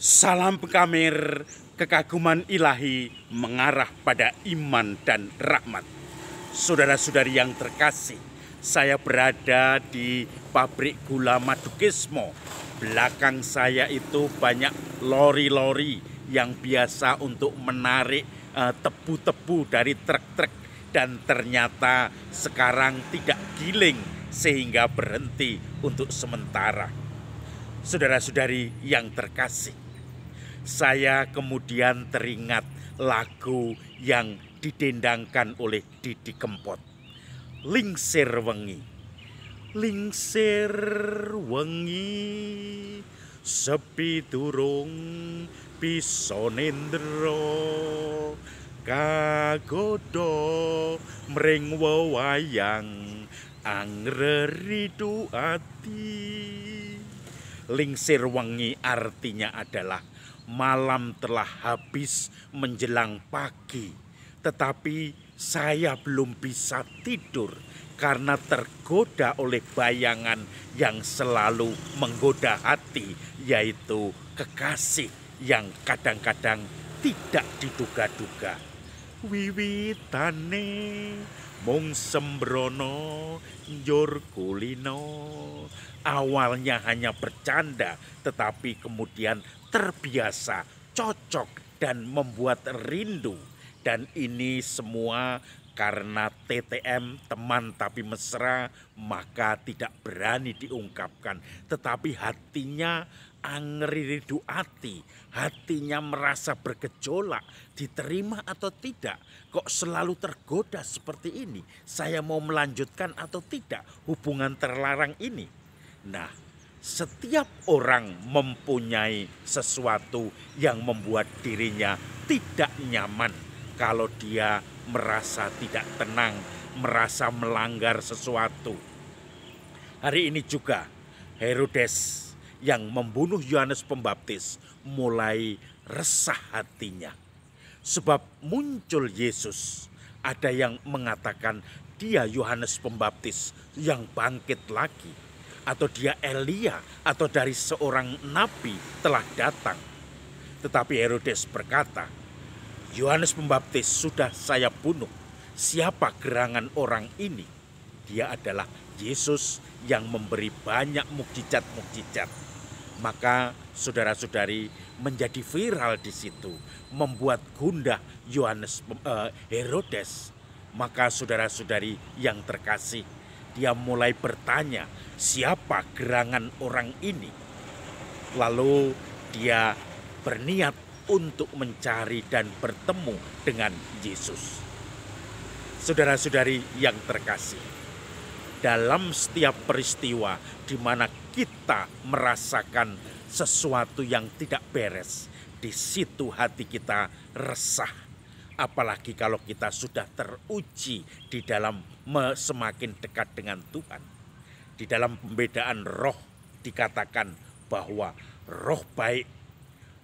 Salam Pekamir, kekaguman ilahi mengarah pada iman dan rahmat. Saudara-saudari yang terkasih, saya berada di pabrik gula Madukismo. Belakang saya itu banyak lori-lori yang biasa untuk menarik tebu-tebu dari truk-truk. Dan ternyata sekarang tidak giling sehingga berhenti untuk sementara. Saudara-saudari yang terkasih, saya kemudian teringat lagu yang didendangkan oleh Didi Kempot. Lingsir wengi, lingsir wengi, sepi durung bisa nindra, kagodo mring wewayang angreridu ati. Lingsir wengi artinya adalah malam telah habis menjelang pagi, tetapi saya belum bisa tidur karena tergoda oleh bayangan yang selalu menggoda hati, yaitu kekasih yang kadang-kadang tidak diduga-duga. Wiwitane mung sembrono njur kulino. Awalnya hanya bercanda, tetapi kemudian terbiasa, cocok, dan membuat rindu. Dan ini semua karena TTM, teman tapi mesra, maka tidak berani diungkapkan. Tetapi hatinya angriridu ati, hatinya merasa bergejolak, diterima atau tidak. Kok selalu tergoda seperti ini? Saya mau melanjutkan atau tidak hubungan terlarang ini? Nah, setiap orang mempunyai sesuatu yang membuat dirinya tidak nyaman. Kalau dia merasa tidak tenang, merasa melanggar sesuatu. Hari ini juga Herodes yang membunuh Yohanes Pembaptis mulai resah hatinya. Sebab muncul Yesus, ada yang mengatakan dia Yohanes Pembaptis yang bangkit lagi. Atau dia Elia, atau dari seorang nabi telah datang. Tetapi Herodes berkata, Yohanes Pembaptis sudah saya bunuh. Siapa gerangan orang ini? Dia adalah Yesus yang memberi banyak mukjizat-mukjizat. Maka saudara-saudari menjadi viral di situ, membuat gundah Herodes. Maka saudara-saudari yang terkasih, dia mulai bertanya, siapa gerangan orang ini? Lalu dia berniat untuk mencari dan bertemu dengan Yesus. Saudara-saudari yang terkasih, dalam setiap peristiwa di mana kita merasakan sesuatu yang tidak beres, di situ hati kita resah. Apalagi kalau kita sudah teruji di dalam semakin dekat dengan Tuhan. Di dalam pembedaan roh dikatakan bahwa roh baik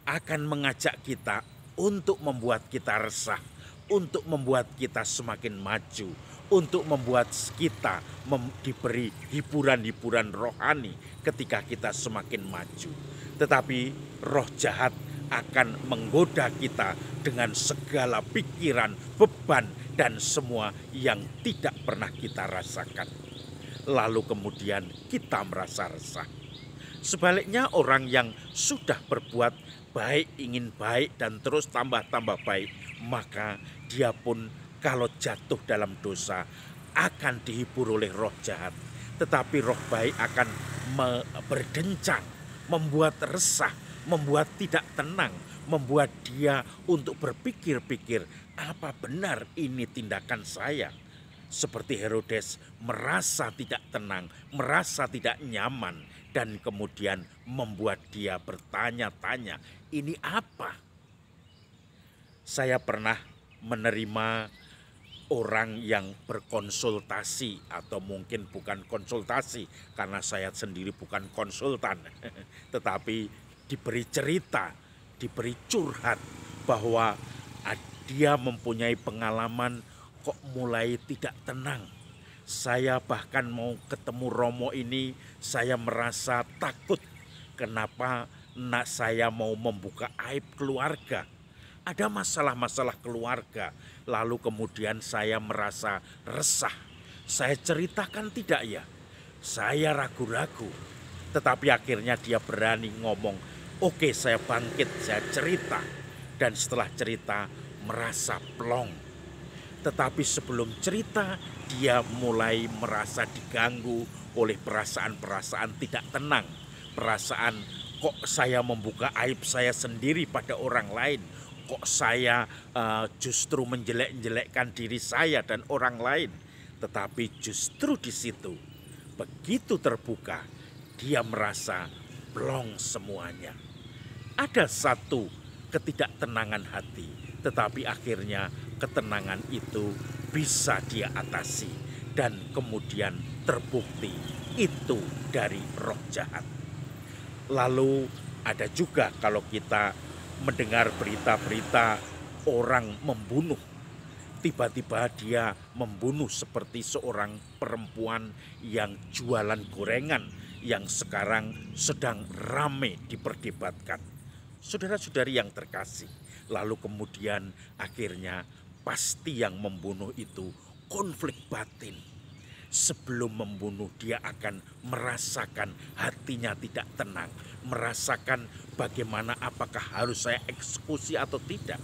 akan mengajak kita untuk membuat kita resah, untuk membuat kita semakin maju, untuk membuat kita diberi hiburan-hiburan rohani ketika kita semakin maju. Tetapi roh jahat akan menggoda kita dengan segala pikiran, beban, dan semua yang tidak pernah kita rasakan. Lalu kemudian kita merasa resah. Sebaliknya orang yang sudah berbuat baik, ingin baik, dan terus tambah-tambah baik, maka dia pun kalau jatuh dalam dosa akan dihibur oleh roh jahat. Tetapi roh baik akan berdencang, membuat resah, membuat tidak tenang, membuat dia untuk berpikir-pikir, apa benar ini tindakan saya? Seperti Herodes merasa tidak tenang, merasa tidak nyaman, dan kemudian membuat dia bertanya-tanya, ini apa? Saya pernah menerima orang yang berkonsultasi, atau mungkin bukan konsultasi karena saya sendiri bukan konsultan, tetapi diberi cerita, diberi curhat bahwa dia mempunyai pengalaman kok mulai tidak tenang. Saya bahkan mau ketemu Romo ini, saya merasa takut. Kenapa nak saya mau membuka aib keluarga. Ada masalah-masalah keluarga, lalu kemudian saya merasa resah. Saya ceritakan tidak ya? Saya ragu-ragu. Tetapi akhirnya dia berani ngomong, oke, saya bangkit, saya cerita. Dan setelah cerita merasa plong. Tetapi sebelum cerita dia mulai merasa diganggu oleh perasaan-perasaan tidak tenang. Perasaan kok saya membuka aib saya sendiri pada orang lain. Kok saya justru menjelek-jelekkan diri saya dan orang lain. Tetapi justru di situ begitu terbuka dia merasa plong semuanya. Ada satu ketidaktenangan hati, tetapi akhirnya ketenangan itu bisa dia atasi dan kemudian terbukti itu dari roh jahat. Lalu ada juga kalau kita mendengar berita-berita orang membunuh. Tiba-tiba dia membunuh seperti seorang perempuan yang jualan gorengan yang sekarang sedang ramai diperdebatkan. Saudara-saudari yang terkasih, lalu kemudian akhirnya pasti yang membunuh itu konflik batin. Sebelum membunuh dia akan merasakan hatinya tidak tenang. Merasakan bagaimana apakah harus saya eksekusi atau tidak.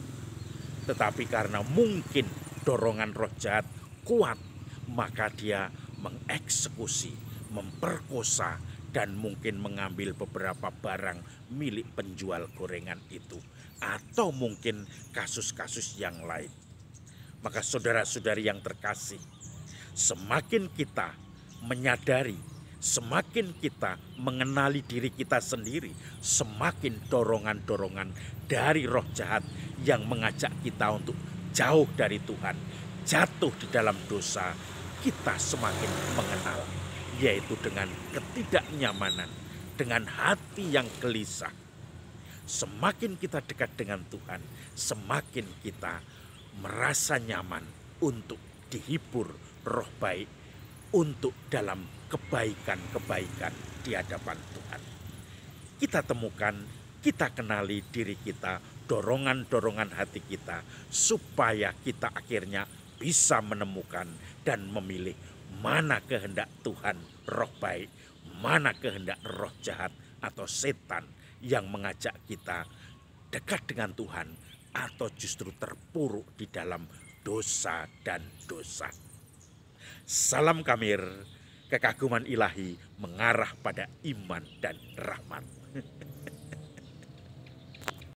Tetapi karena mungkin dorongan roh jahat kuat, maka dia mengeksekusi, memperkosa, dan mungkin mengambil beberapa barang milik penjual gorengan itu. Atau mungkin kasus-kasus yang lain. Maka saudara-saudari yang terkasih, semakin kita menyadari, semakin kita mengenali diri kita sendiri, semakin dorongan-dorongan dari roh jahat yang mengajak kita untuk jauh dari Tuhan, jatuh di dalam dosa, kita semakin mengenal, yaitu dengan ketidaknyamanan, dengan hati yang gelisah. Semakin kita dekat dengan Tuhan, semakin kita merasa nyaman untuk dihibur roh baik, untuk dalam kebaikan-kebaikan di hadapan Tuhan. Kita temukan, kita kenali diri kita, dorongan-dorongan hati kita, supaya kita akhirnya bisa menemukan dan memilih mana kehendak Tuhan roh baik, mana kehendak roh jahat atau setan yang mengajak kita dekat dengan Tuhan atau justru terpuruk di dalam dosa dan dosa. Salam Kamir, kekaguman ilahi mengarah pada iman dan rahmat.